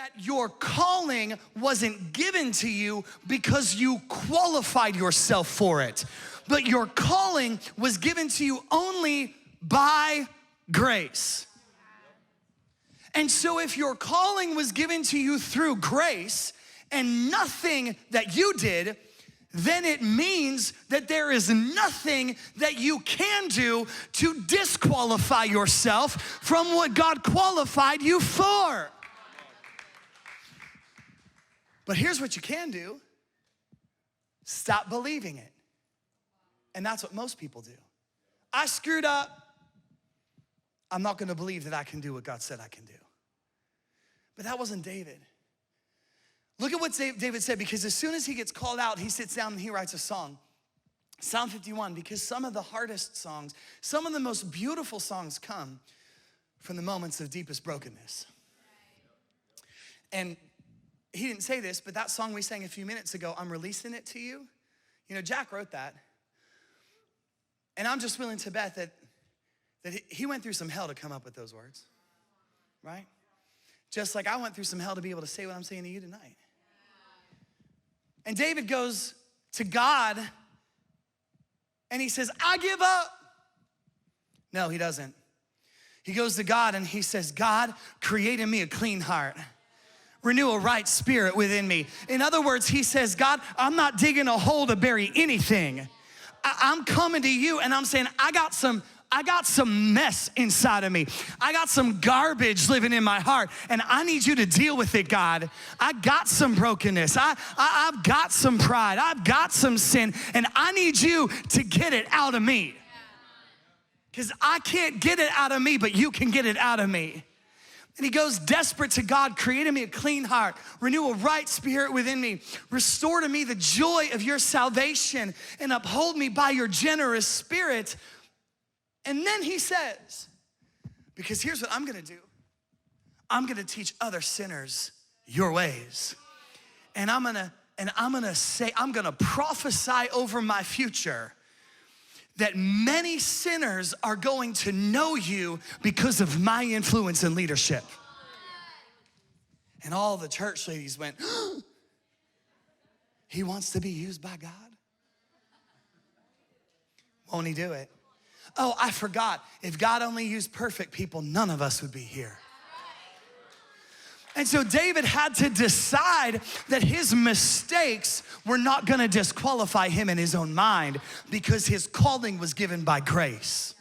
that your calling wasn't given to you because you qualified yourself for it, but your calling was given to you only by grace. And so if your calling was given to you through grace and nothing that you did, then it means that there is nothing that you can do to disqualify yourself from what God qualified you for. But here's what you can do. Stop believing it. And that's what most people do. I screwed up. I'm not gonna believe that I can do what God said I can do. But that wasn't David. Look at what David said, because as soon as he gets called out, he sits down and he writes a song. Psalm 51, because some of the hardest songs, some of the most beautiful songs come from the moments of deepest brokenness. And he didn't say this, but that song we sang a few minutes ago, I'm releasing it to you. You know, Jack wrote that. And I'm just willing to bet that he went through some hell to come up with those words, right? Just like I went through some hell to be able to say what I'm saying to you tonight. And David goes to God and he says, I give up. No, he doesn't. He goes to God and he says, God, create in me a clean heart. Renew a right spirit within me. In other words, he says, God, I'm not digging a hole to bury anything. I'm coming to you and I'm saying, I got some mess inside of me. I got some garbage living in my heart and I need you to deal with it, God. I got some brokenness. I've got some pride. I've got some sin and I need you to get it out of me. Because I can't get it out of me, but you can get it out of me. And he goes desperate to God, create in me a clean heart, renew a right spirit within me, restore to me the joy of your salvation and uphold me by your generous spirit. And then he says, because here's what I'm gonna do. I'm gonna teach other sinners your ways. And I'm gonna prophesy over my future that many sinners are going to know you because of my influence and leadership. And all the church ladies went, he wants to be used by God? Won't he do it? Oh, I forgot. If God only used perfect people, none of us would be here. And so David had to decide that his mistakes were not gonna disqualify him in his own mind because his calling was given by grace.